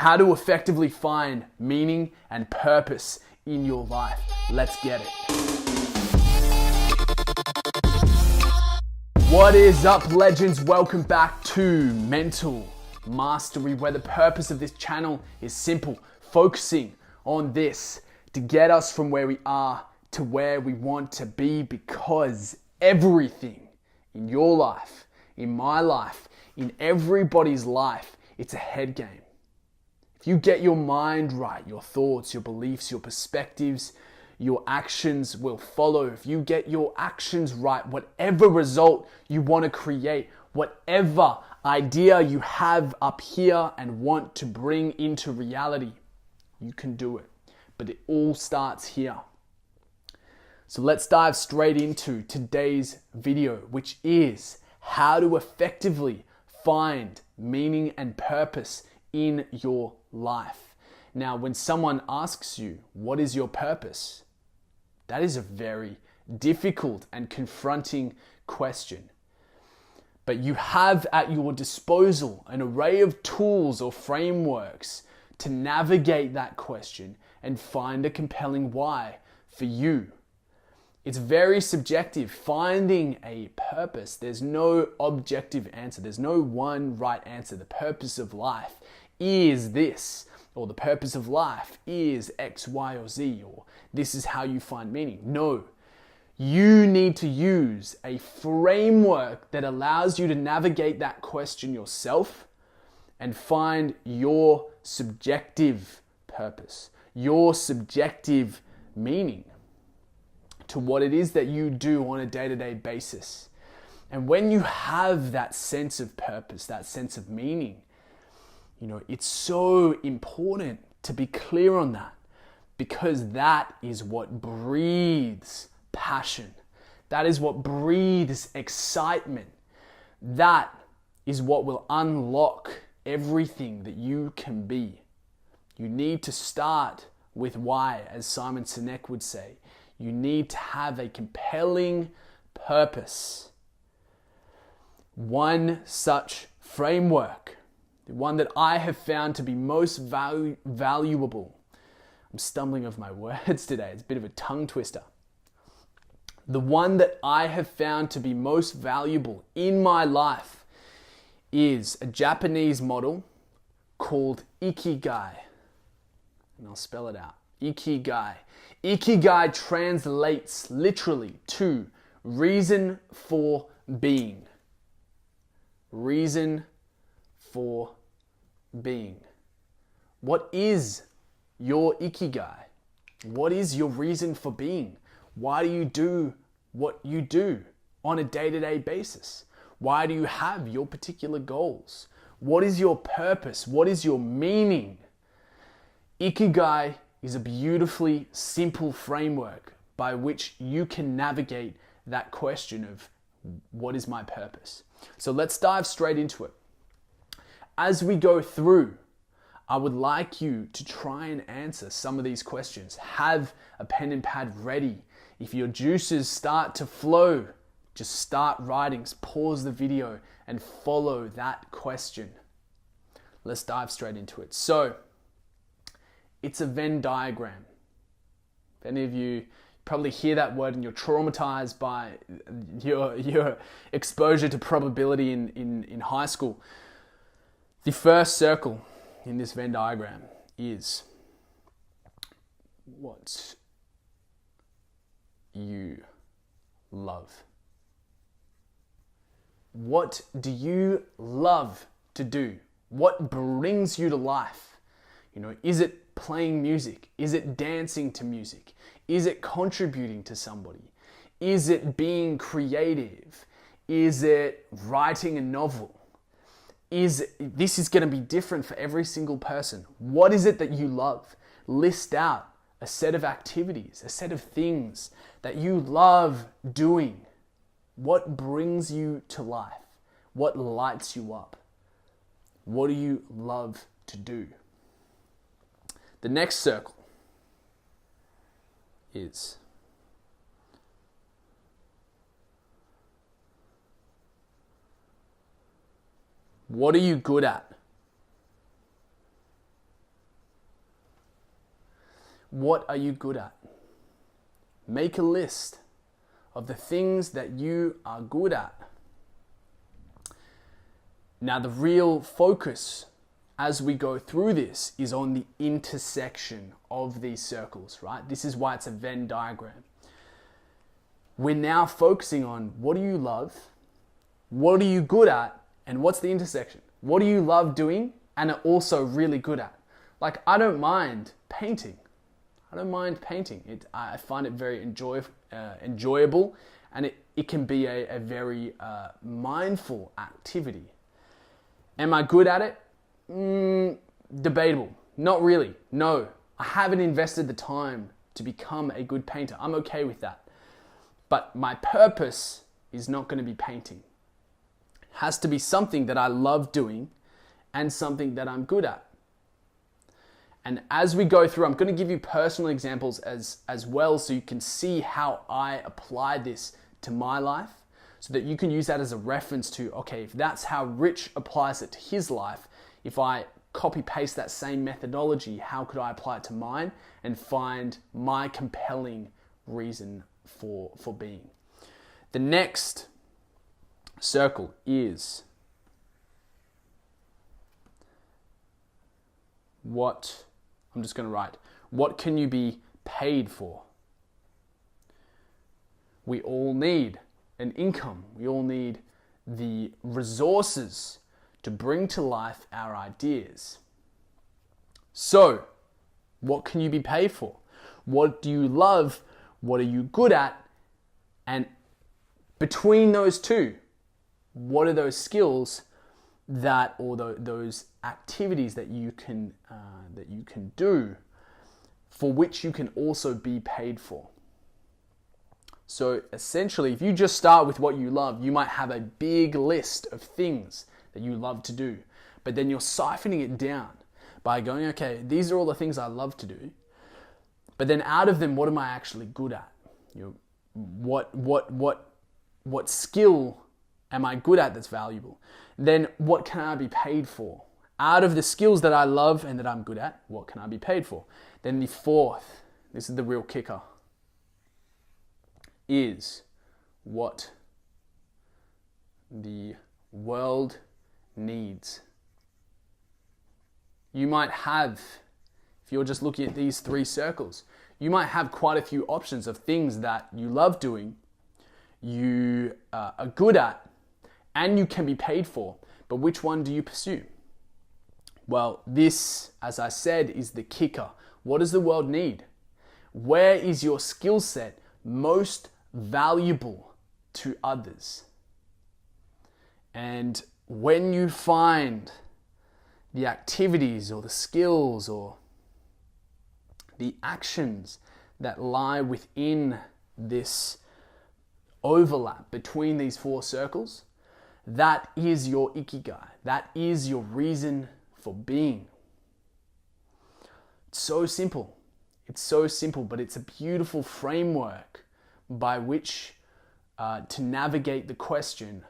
how to effectively find meaning and purpose in your life. Let's get it. What is up, legends? Welcome back to Mental Mastery, where the purpose of this channel is simple, focusing on this to get us from where we are to where we want to be, because everything in your life, in my life, in everybody's life, it's a head game. If you get your mind right, your thoughts, your beliefs, your perspectives, your actions will follow. If you get your actions right, whatever result you want to create, whatever idea you have up here and want to bring into reality, you can do it. But it all starts here. So let's dive straight into today's video, which is how to effectively find meaning and purpose in your life. Now, when someone asks you, what is your purpose? That is a very difficult and confronting question. But you have at your disposal an array of tools or frameworks to navigate that question and find a compelling why for you. It's very subjective. Finding a purpose, there's no objective answer. There's no one right answer. The purpose of life is this, or the purpose of life is X, Y, or Z, or this is how you find meaning. No, you need to use a framework that allows you to navigate that question yourself and find your subjective purpose, your subjective meaning to what it is that you do on a day-to-day basis. And when you have that sense of purpose, that sense of meaning, it's so important to be clear on that, because that is what breathes passion. That is what breathes excitement. That is what will unlock everything that you can be. You need to start with why, as Simon Sinek would say. You need to have a compelling purpose. One such framework, the one that I have found to be most valuable. I'm stumbling over my words today. It's a bit of a tongue twister. The one that I have found to be most valuable in my life is a Japanese model called Ikigai. And I'll spell it out. Ikigai. Ikigai translates literally to reason for being. Reason for being. What is your Ikigai? What is your reason for being? Why do you do what you do on a day-to-day basis? Why do you have your particular goals? What is your purpose? What is your meaning? Ikigai is a beautifully simple framework by which you can navigate that question of what is my purpose? So let's dive straight into it. As we go through, I would like you to try and answer some of these questions. Have a pen and pad ready. If your juices start to flow, just start writing, pause the video and follow that question. Let's dive straight into it. So, it's a Venn diagram. If any of you probably hear that word and you're traumatized by your exposure to probability in high school. The first circle in this Venn diagram is what you love. What do you love to do? What brings you to life? Is it playing music? Is it dancing to music? Is it contributing to somebody? Is it being creative? Is it writing a novel? This is going to be different for every single person. What is it that you love? List out a set of activities, a set of things that you love doing. What brings you to life? What lights you up? What do you love to do? The next circle is what are you good at? What are you good at? Make a list of the things that you are good at. Now, the real focus as we go through this is on the intersection of these circles, right? This is why it's a Venn diagram. We're now focusing on what do you love, what are you good at, and what's the intersection? What do you love doing and are also really good at? Like, I don't mind painting. I find it very enjoyable, and it can be a very mindful activity. Am I good at it? Debatable. Not really. No, I haven't invested the time to become a good painter. I'm okay with that. But my purpose is not going to be painting. It has to be something that I love doing and something that I'm good at. And as we go through, I'm going to give you personal examples as well, so you can see how I apply this to my life, so that you can use that as a reference to, okay, if that's how Rich applies it to his life, if I copy paste that same methodology, how could I apply it to mine and find my compelling reason for being? The next circle is what can you be paid for? We all need an income. We all need the resources to bring to life our ideas. So, what can you be paid for? What do you love? What are you good at? And between those two, what are those skills those activities that you can do for which you can also be paid for? So essentially, if you just start with what you love, you might have a big list of things that you love to do, but then you're siphoning it down by going, okay, these are all the things I love to do, but then out of them, what am I actually good at? What skill am I good at that's valuable? Then what can I be paid for? Out of the skills that I love and that I'm good at, what can I be paid for? Then the fourth, this is the real kicker, is what the world needs. You might have, if you're just looking at these three circles, you might have quite a few options of things that you love doing, you are good at, and you can be paid for. But which one do you pursue? Well, this, as I said, is the kicker. What does the world need? Where is your skill set most valuable to others? And when you find the activities or the skills or the actions that lie within this overlap between these four circles, that is your Ikigai. That is your reason for being. It's so simple. But it's a beautiful framework by which to navigate the question,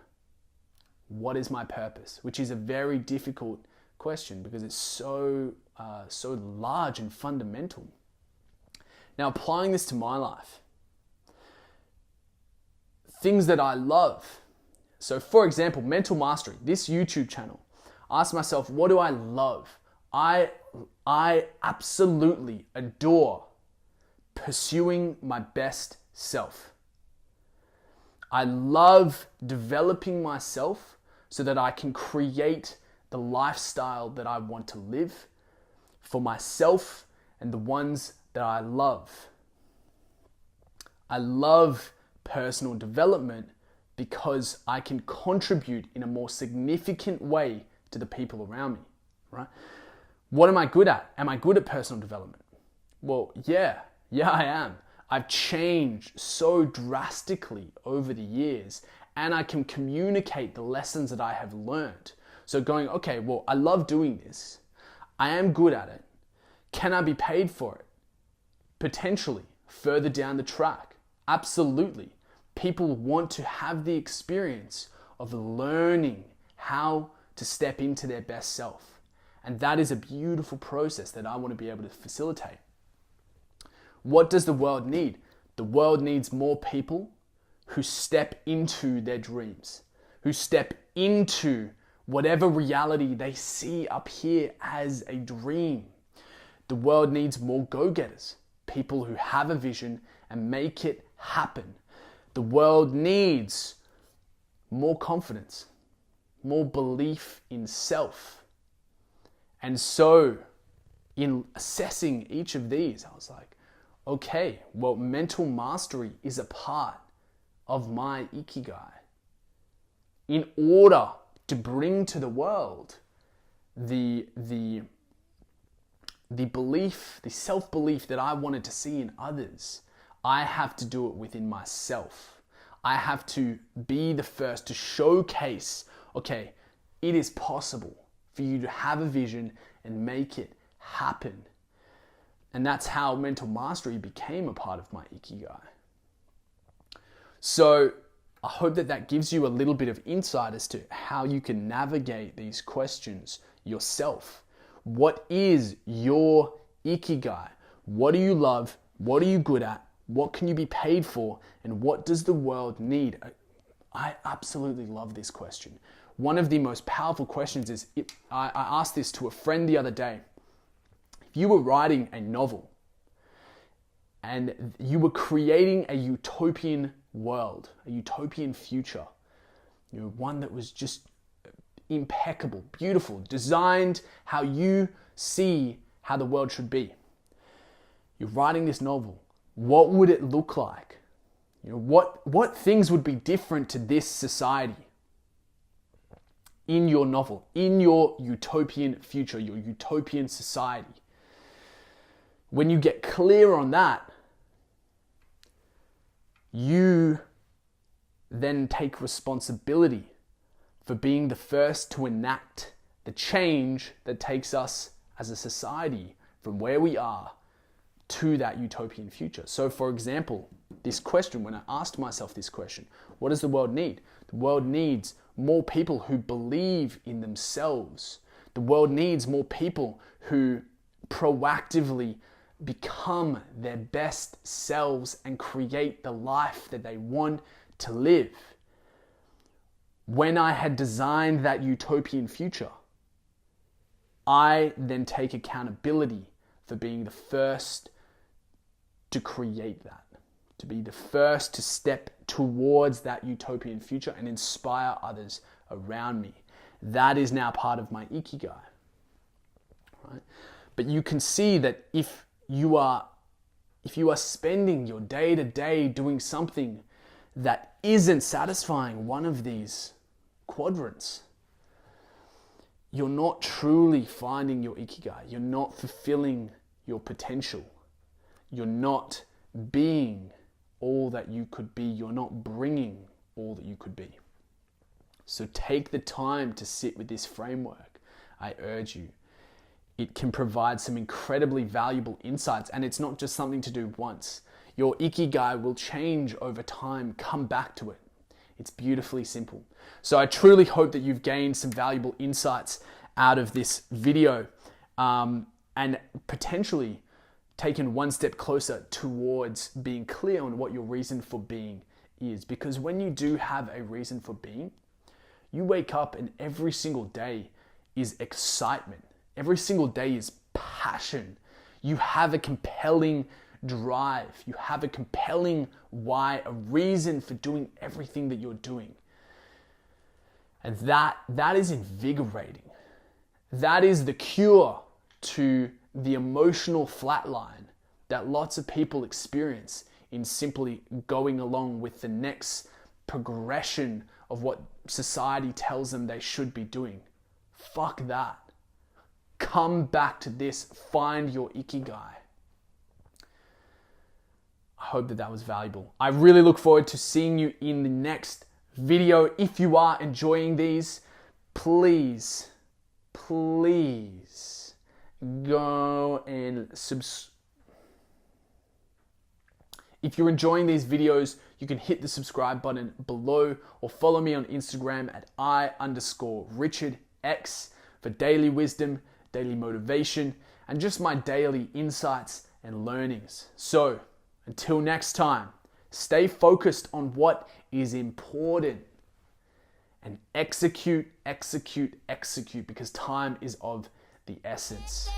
what is my purpose? Which is a very difficult question because it's so large and fundamental. Now, applying this to my life, things that I love. So for example, mental mastery, this YouTube channel, ask myself, what do I love? I absolutely adore pursuing my best self. I love developing myself so that I can create the lifestyle that I want to live for myself and the ones that I love. I love personal development because I can contribute in a more significant way to the people around me, right? What am I good at? Am I good at personal development? Well, yeah, I am. I've changed so drastically over the years, and I can communicate the lessons that I have learned. So going, okay, well, I love doing this. I am good at it. Can I be paid for it? Potentially, further down the track. Absolutely. People want to have the experience of learning how to step into their best self. And that is a beautiful process that I want to be able to facilitate. What does the world need? The world needs more people who step into their dreams, who step into whatever reality they see up here as a dream. The world needs more go-getters, people who have a vision and make it happen. The world needs more confidence, more belief in self. And so, in assessing each of these, I was like, okay, well, mental mastery is a part of my Ikigai. In order to bring to the world the belief, the self-belief that I wanted to see in others, I have to do it within myself. I have to be the first to showcase, okay, it is possible for you to have a vision and make it happen. And that's how mental mastery became a part of my Ikigai. So I hope that gives you a little bit of insight as to how you can navigate these questions yourself. What is your Ikigai? What do you love? What are you good at? What can you be paid for? And what does the world need? I absolutely love this question. One of the most powerful questions is, I asked this to a friend the other day. If you were writing a novel and you were creating a utopian world, a utopian future, one that was just impeccable, beautiful, designed how you see how the world should be. You're writing this novel. What would it look like? What things would be different to this society in your novel, in your utopian future, your utopian society? When you get clear on that, you then take responsibility for being the first to enact the change that takes us as a society from where we are to that utopian future. So for example, this question, when I asked myself this question, what does the world need? The world needs more people who believe in themselves. The world needs more people who proactively become their best selves and create the life that they want to live. When I had designed that utopian future, I then take accountability for being the first to create that, to be the first to step towards that utopian future and inspire others around me. That is now part of my Ikigai. Right? But you can see that if you are spending your day-to-day doing something that isn't satisfying one of these quadrants, you're not truly finding your Ikigai. You're not fulfilling your potential. You're not being all that you could be. You're not bringing all that you could be. So take the time to sit with this framework. I urge you. It can provide some incredibly valuable insights, and it's not just something to do once. Your Ikigai will change over time. Come back to it. It's beautifully simple. So I truly hope that you've gained some valuable insights out of this video and potentially taken one step closer towards being clear on what your reason for being is. Because when you do have a reason for being, you wake up and every single day is excitement. Every single day is passion. You have a compelling drive. You have a compelling why, a reason for doing everything that you're doing. And that is invigorating. That is the cure to the emotional flatline that lots of people experience in simply going along with the next progression of what society tells them they should be doing. Fuck that. Come back to this. Find your Ikigai. I hope that was valuable. I really look forward to seeing you in the next video. If you are enjoying these, please go and If you're enjoying these videos, you can hit the subscribe button below or follow me on Instagram at I_RichardX for daily wisdom, daily motivation, and just my daily insights and learnings. So until next time, stay focused on what is important and execute, execute, execute, because time is of the essence.